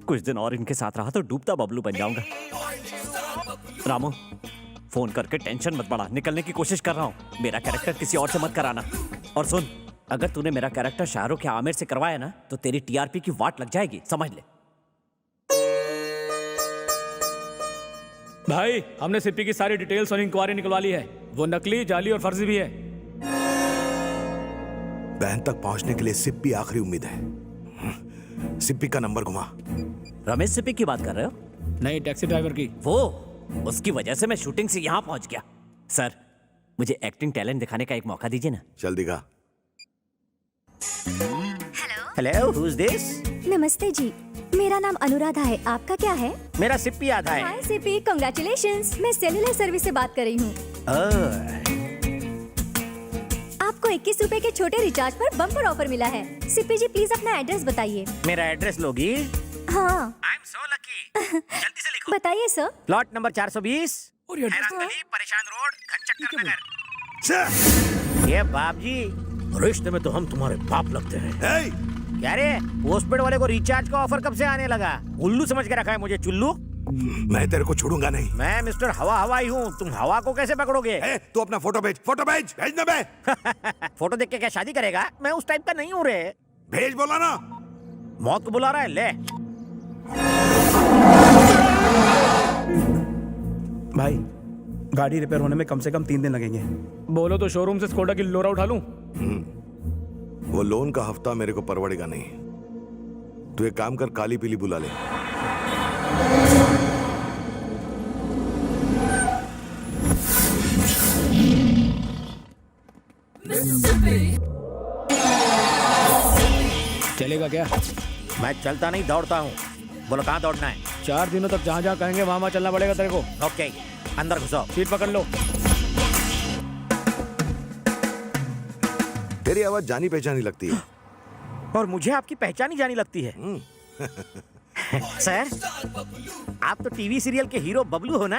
कुछ दिन और इनके साथ रहा तो डूबता बबलू बन जाऊंगा। रामू, फोन करके टेंशन मत बढ़ा, निकलने की कोशिश कर रहा हूँ। मेरा कैरेक्टर किसी और से मत कराना। और सुन, अगर तूने मेरा कैरेक्टर शाहरुख या आमिर से करवाया ना तो तेरी टीआरपी की वाट लग जाएगी, समझ ले। भाई, हमने सिप्पी की सारी डिटेल्स और इंक्वायरी निकलवा ली है। वो नकली, जाली और फर्जी भी है। बहन तक पहुंचने के लिए सिप्पी आखिरी उम्मीद है। सिप्पी का नंबर घुमा। रमेश सिप्पी की बात कर रहे हो? नहीं, टैक्सी ड्राइवर की। वो, उसकी वजह से मैं शूटिंग से यहाँ पहुंच गया। सर, मुझे एक्टिंग टैलेंट दिखाने का एक मौका दीजिए ना। चल दिखा। Hello, who is this? नमस्ते जी, मेरा नाम अनुराधा है। आपका क्या है? मेरा सिप्पी आधा है। हाय सिप्पी, कांग्रेचुलेशंस। मैं सेल्युलर सर्विस से बात कर रही हूँ। आपको 21 रुपए के छोटे रिचार्ज पर बम्पर ऑफर मिला है। सिप्पी जी प्लीज अपना एड्रेस बताइए। मेरा एड्रेस लोगी? हाँ। I am so lucky. जल्दी से लिखो। बताइए सर। प्लॉट नंबर 420, और ये एड्रेस परेशान रोड, घनचक्कर नगर। ये बाप जी, रिश्ते में तो हम तुम्हारे बाप लगते हैं। क्या रे, पोस्टपेड वाले को रिचार्ज का ऑफर कब से आने लगा? उल्लू समझ के रखा है मुझे चुल्लू? मैं तेरे को छोड़ूंगा नहीं। मैं मिस्टर हवा हवाई हूँ, तुम हवा को कैसे पकड़ोगे? तू अपना फोटो भेज, भेज ना बे। फोटो देख के क्या शादी करेगा? मैं उस टाइप का नहीं हूँ रे। भेज बोला ना। मौत को बुला रहा है, ले। भाई, गाड़ी रिपेयर होने में कम से कम 3 दिन लगेंगे। बोलो तो शोरूम से स्कोडा की लोरा उठा लूं? वो लोन का हफ्ता मेरे को परवड़ेगा नहीं। तू एक काम कर, काली पीली बुला ले। चलेगा क्या? मैं चलता नहीं, दौड़ता हूँ। बोलो कहाँ दौड़ना है? 4 दिनों तक जहाँ जहाँ कहेंगे वहाँ चलना पड़ेगा तेरे को। ओके, अंदर घुसो। सीट पकड़ लो। तेरी आवाज जानी पहचानी लगती है। और मुझे आपकी पहचानी जानी लगती है। सर, आप तो टीवी सीरियल के हीरो बबलू हो ना?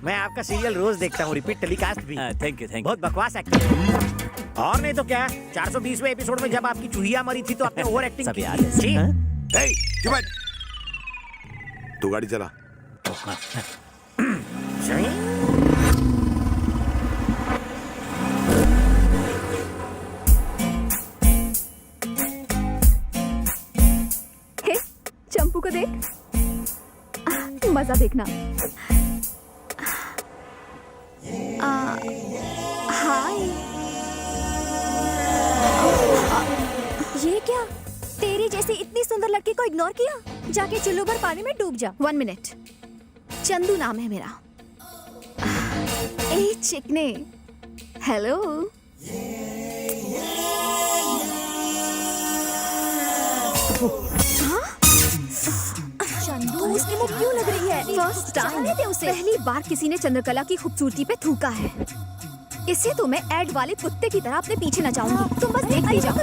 मैं आपका सीरियल रोज देखता हूँ, रिपीट टेलीकास्ट भी। Thank you, thank you. बहुत बकवास एक्टिंग। और नहीं तो क्या, 420वें एपिसोड में जब आपकी चूहिया मरी थी तो आपने ओवर एक्टिंग की थी। चुप बैठ। तू गाड़ी चला। चंपू को देख, मजा देखना। हाय। ये क्या, तेरी जैसी इतनी सुंदर लड़की को इग्नोर किया? जाके चुल्लू भर पानी में डूब जा। 1 मिनट। चंदू नाम है मेरा। ए चिकने, हेलो। चंदू, उसकी मुंह क्यों लग रही है? फर्स्ट टाइम पहली बार किसी ने चंद्रकला की खूबसूरती पे थूका है। इससे तो मैं एड वाले कुत्ते की तरह अपने पीछे न जाऊंगी। तुम बस देखते जाओ।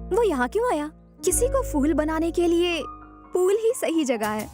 वो यहाँ क्यों आया? किसी को फूल बनाने के लिए पूल ही सही जगह है।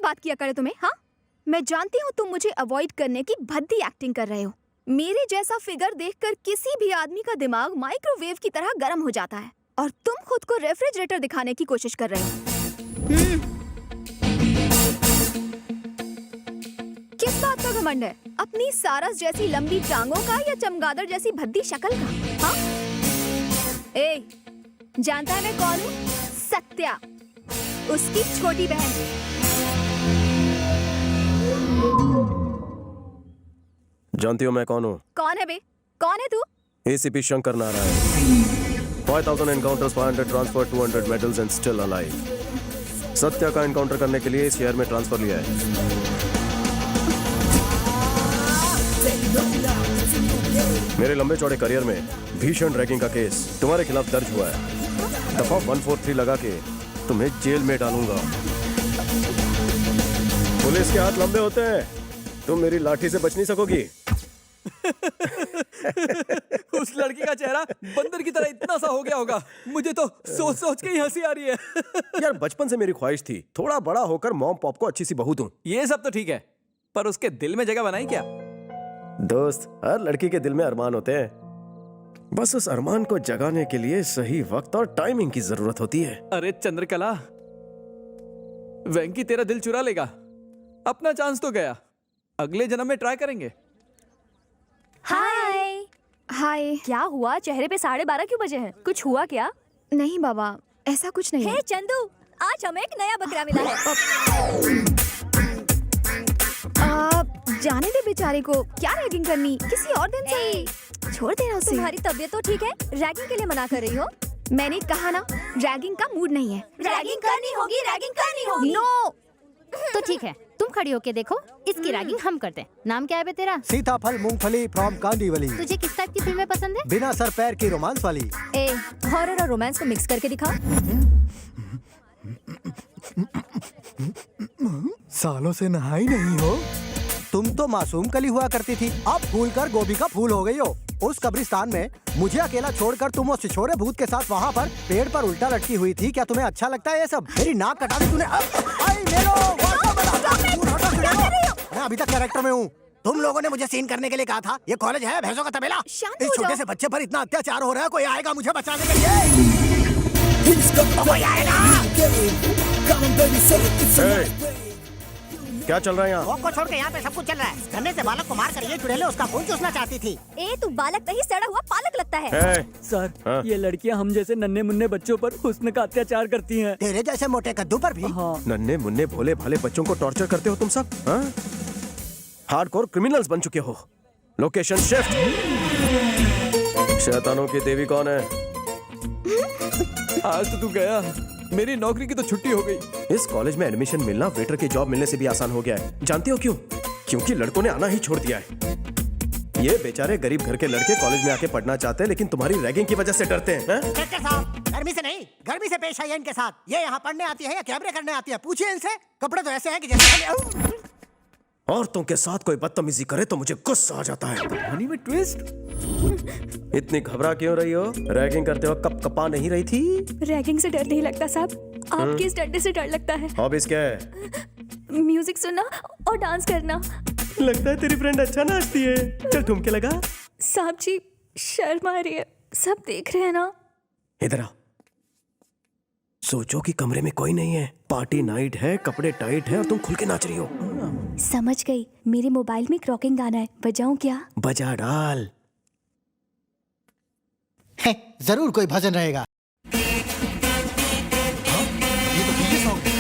बात किया करे तुम्हें? हाँ, मैं जानती हूँ तुम मुझे अवॉइड करने की भद्दी एक्टिंग कर रहे हो। मेरे जैसा फिगर देखकर किसी भी आदमी का दिमाग माइक्रोवेव की तरह गर्म हो जाता है और तुम खुद को रेफ्रिजरेटर दिखाने की कोशिश कर रहे हो। किस बात का घमंड है? अपनी सारस जैसी लंबी टांगों का या चमगादड़ जैसी भद्दी शक्ल का? हाँ? ए, जानता है मैं कौन हूँ? सत्या, उसकी छोटी बहन। जानती हो मैं कौन हूँ? कौन है बे? कौन है तू? ACP Shankar Narayan. 5,000 encounters, 500 transfer, 200 medals and still alive. Satya का एनकाउंटर करने के लिए इस शहर में ट्रांसफर लिया है. मेरे लंबे चौड़े करियर में भीषण रैगिंग का केस तुम्हारे खिलाफ दर्ज हुआ है. दफा 143 लगा के तुम्हें जेल में डालूंगा. पुलिस के हाथ लंबे होते हैं, तुम मेरी लाठी से बच नहीं सकोगी. उस लड़की का चेहरा बंदर की तरह इतना सा हो गया होगा. मुझे तो सोच सोच के ही हंसी आ रही है. यार बचपन से मेरी ख्वाहिश थी थोड़ा बड़ा होकर मॉम पॉप को अच्छी सी बहू दूं. ये सब तो ठीक है, पर उसके दिल में जगह बनाई क्या? दोस्त, हर लड़की के दिल में अरमान होते हैं. बस उस अरमान को जगाने के लिए सही वक्त और टाइमिंग की जरूरत होती है. अरे चंद्रकला, वेंकी तेरा दिल चुरा लेगा. अपना चांस तो गया, अगले जन्म में ट्राई करेंगे. हाय. हाय. क्या हुआ? चेहरे पे 12:30 क्यों बजे हैं? कुछ हुआ क्या? नहीं बाबा, ऐसा कुछ नहीं है. हे चंदू, आज हमें एक नया बकरा मिला है. जाने दे बेचारे को, क्या रैगिंग करनी, किसी और दिन से छोड़ देना उसे. तुम्हारी तबीयत तो ठीक है? रैगिंग के लिए मना कर रही हो? मैंने कहा ना, रैगिंग का मूड नहीं है. रैगिंग करनी होगी, रैगिंग करनी होगी. नो. तो ठीक है, तुम खड़ी होके देखो, इसकी रैगिंग हम करते हैं. नाम क्या है बे तेरा? सीताफल मूंगफली फ्रॉम कांदीवली. तुझे किस टाइप की फिल्में पसंद है? बिना सर पैर की रोमांस वाली. ए, हॉरर और रोमांस को मिक्स करके दिखा. सालों से नहाई नहीं हो. तुम तो मासूम कली हुआ करती थी, अब फूल कर गोभी का फूल हो गई हो. उस कब्रिस्तान में मुझे अकेला छोड़कर तुम उस छिछोरे भूत के साथ वहाँ पर पेड़ पर उल्टा लटकी हुई थी. क्या तुम्हें अच्छा लगता है ये सब? मेरी नाक कटा दी तूने. मैं अभी तक कैरेक्टर में हूँ. तुम लोगों ने मुझे सीन करने के लिए कहा था. ये कॉलेज है भैंसों का तबेला. शांत इस हो छोटे जाओ. से बच्चे पर इतना अत्याचार हो रहा है, कोई आएगा मुझे बचाने के लिए? कोई आएगा? क्या चल रहा है यहाँ? वॉक को छोड़ के यहाँ पे सब कुछ चल रहा है. गन्ने से बालक को मार कर ये चुड़ैले उसका खून चूसना चाहती थी. ए, तू बालक नहीं, सड़ा हुआ पालक लगता है. सर, हाँ? ये लड़कियां हम जैसे नन्हे मुन्ने बच्चों पर हुस्न का अत्याचार करती हैं. तेरे जैसे मोटे कद्दू पर भी. हाँ. नन्हे मुन्ने भोले भाले बच्चों को टॉर्चर करते हो तुम सब. हार्डकोर क्रिमिनल्स बन चुके हो. Location shift. शैतानों की देवी कौन है? आज तो तू गया, मेरी नौकरी की तो छुट्टी हो गई. इस कॉलेज में एडमिशन मिलना वेटर की जॉब मिलने से भी आसान हो गया है. जानते हो क्यों? क्योंकि लड़कों ने आना ही छोड़ दिया है. ये बेचारे गरीब घर के लड़के कॉलेज में आके पढ़ना चाहते हैं, लेकिन तुम्हारी रैगिंग की वजह से डरते हैं. इंस्पेक्टर साहब, गर्मी से नहीं, गर्मी से पेश आई है इनके साथ. ये यहाँ पढ़ने आती है या कैमरे करने आती है? पूछिए इनसे. कपड़े तो ऐसे हैं कि जैसे औरतों के साथ कोई बदतमीजी करे तो मुझे गुस्सा आ जाता है. कहानी में ट्विस्ट. इतनी घबरा क्यों रही हो? रैगिंग करते वक्त कप कपा नहीं रही थी? रैगिंग से डर नहीं लगता साहब, आपके इस डंडे से डर लगता है. हॉबीज क्या है? म्यूजिक सुनना और डांस करना. लगता है तेरी फ्रेंड अच्छा नाचती है. चल ठुमके लगा. साहब जी, शर्म आ रही है, सब देख रहे हैं ना. इधर आओ. सोचो कि कमरे में कोई नहीं है, पार्टी नाइट है, कपड़े टाइट है और तुम खुल के नाच रही हो. समझ गई. मेरे मोबाइल में एक रॉकिंग गाना है, बजाऊं क्या? बजा डाल. जरूर कोई भजन रहेगा. ये तो डीजे सॉन्ग है.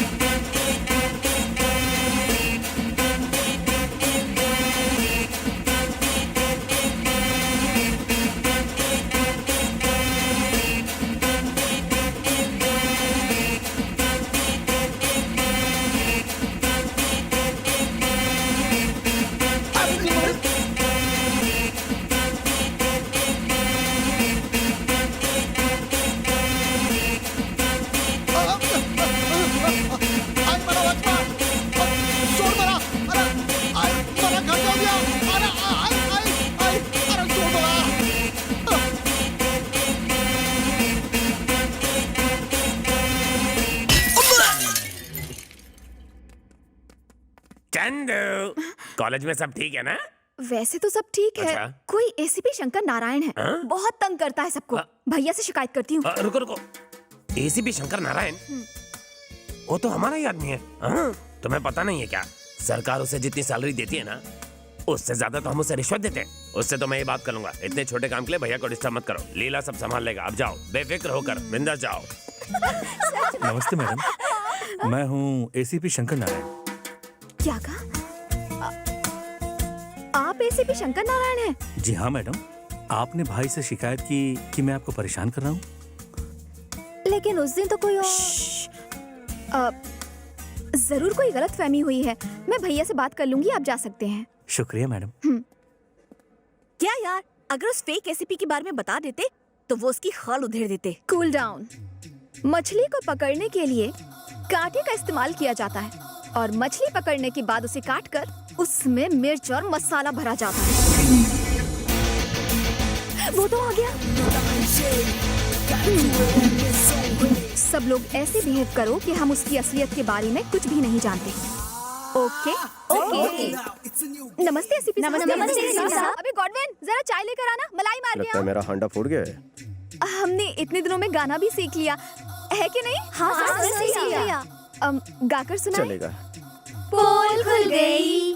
चंदू, कॉलेज में सब ठीक है ना? वैसे तो सब ठीक है. अच्छा? कोई एसीपी शंकर नारायण है, बहुत तंग करता है सबको. भैया से शिकायत करती हूँ. रुको रुको, एसीपी शंकर नारायण, वो तो हमारा ही आदमी है. तुम्हें पता नहीं है क्या? सरकार उसे जितनी सैलरी देती है ना, उससे ज्यादा तो हम उसे रिश्वत देते हैं. उससे तो मैं ये बात कर लूंगा. इतने छोटे काम के लिए भैया को डिस्टर्ब मत करो. लीला सब संभाल लेगा. अब जाओ, बेफिक्र होकर बिंदास जाओ. नमस्ते मैडम, मैं हूँ एसीपी शंकर नारायण. क्या कहा? आप एसीपी शंकर नारायण हैं? जी हाँ मैडम, आपने भाई से शिकायत की कि मैं आपको परेशान कर रहा हूँ। लेकिन उस दिन तो कोई जरूर कोई गलतफहमी हुई है। मैं भैया से बात कर लूंगी, आप जा सकते हैं। शुक्रिया मैडम। क्या यार, अगर उस फेक एसीपी के बारे में बता देते तो वो उसकी खाल उधेड़ देते। Cool down. मछली को पकड़ने के लिए कांटे का इस्तेमाल किया जाता है और मछली पकड़ने के बाद उसे काटकर उसमें मिर्च और मसाला भरा जाता है। वो तो आ गया। सब लोग ऐसे बिहेव करो कि हम उसकी असलियत के बारे में कुछ भी नहीं जानते। Okay okay. नमस्ते एसीपी साहब। नमस्ते साहब। अबे गॉडविन, जरा चाय लेकर आना, मलाई मार लगता के है मेरा हांडा फूट गया है। आओ। हमने इतने दिनों में गाना भी सीख लिया है कि नहीं? हाँ, सीख लिया। गाकर सुनाएं। चलेगा। पोल खुल गई,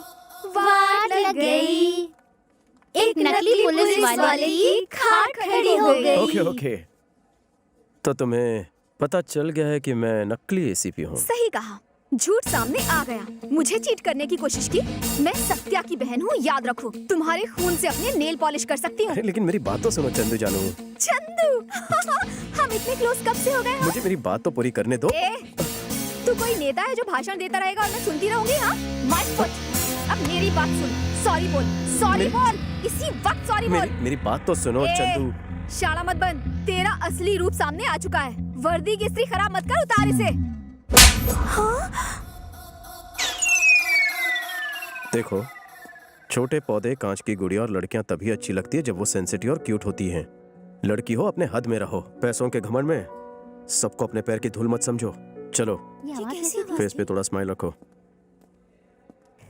वाट लग गई, एक नकली पुलिस वाले की खाट खड़ी हो गई। Okay okay. तो तुम्हें पता चल गया है कि मैं नकली एसीपी हूँ। सही कहा, झूठ सामने आ गया। मुझे चीट करने की कोशिश की। मैं सत्या की बहन हूँ, याद रखो। तुम्हारे खून से अपने नेल पॉलिश कर सकती हूँ। अरे लेकिन मेरी बात तो सुनो चंदू जानू। चंदू हम इतने क्लोज कब से हो गए? मुझे मेरी बात तो पूरी करने दो। तू कोई नेता है जो भाषण देता रहेगा और मैं सुनती रहूंगी? हाँ, माय फुट। अब मेरी बात सुन। सॉरी बोल, सॉरी बोल, इसी वक्त सॉरी बोल। मेरी बात तो सुनो चंदू। शाला मत बन, तेरा असली रूप सामने आ चुका है। वर्दी की इस्त्री खराब मत कर, उतार इसे। हाँ? देखो, छोटे पौधे, कांच की गुड़िया और लड़कियां तभी अच्छी लगती है जब वो सेंसिटिव और क्यूट होती हैं। लड़की हो, अपने हद में रहो। पैसों के घमंड में सबको अपने पैर की धूल मत समझो। चलो, फेस पे थोड़ा स्माइल रखो।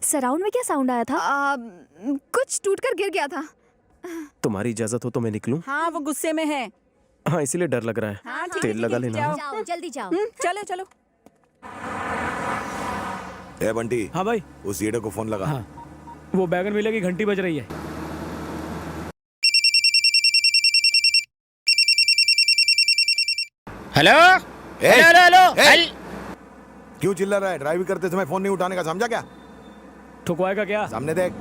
सराउंड में क्या साउंड आया था? कुछ टूटकर गिर गया था। तुम्हारी इजाजत हो तो मैं निकलूं? हाँ, वो गुस्से में है। हाँ, इसीलिए डर लग रहा है। हाँ, ठीक है, तेल ठीक लगा है, लेना। जाओ। जल्दी जाओ। चलो चलो। ए बंटी, हाँ भाई। उस ईडे को फोन लगा। हाँ, वो बैगन मिले की घंटी बज रही है। हेलो ए, हेलो हेलो ए, क्यों चिल्ला रहा है? ड्राइव करते समय फोन नहीं उठाने का, समझा क्या? ठुकवाएगा क्या? सामने देख।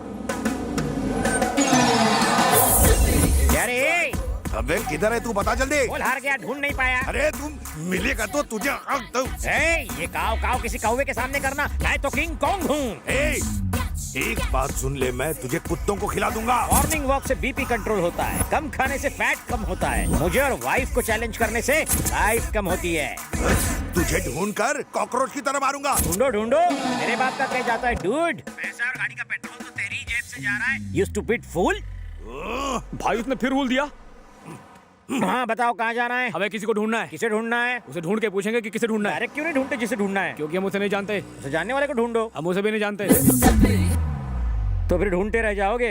अरे अबे किधर है तू? बता जल्दी। बोल, हार गया, ढूंढ नहीं पाया। अरे तुम मिलेगा तो तुझे ये काव काव किसी कौवे के सामने करना। मैं तो किंग कॉन्ग हूँ। एक बात सुन ले, मैं तुझे कुत्तों को खिला दूंगा। मॉर्निंग वॉक से बीपी कंट्रोल होता है, कम खाने से फैट कम होता है, मुझे और वाइफ को चैलेंज करने से लाइफ कम होती है। तुझे ढूंढ कर कॉकरोच की तरह मारूंगा। ढूंढो ढूंढो, मेरे बाप का कह जाता है डूड। पैसा और गाड़ी का पेट्रोल तो तेरी जेब से जा रहा है। यू स्टूपिड फूल। भाई उसने फिर भूल दिया। हाँ बताओ, कहाँ जाना है? हमें किसी को ढूंढना है। किसे ढूंढना है? उसे ढूंढ के पूछेंगे कि किसे ढूंढना है। डायरेक्ट क्यों नहीं ढूंढते जिसे ढूंढना है? क्योंकि हम उसे नहीं जानते। उसे जानने वाले को ढूंढो। हम उसे भी नहीं जानते। तो फिर ढूंढते रह जाओगे।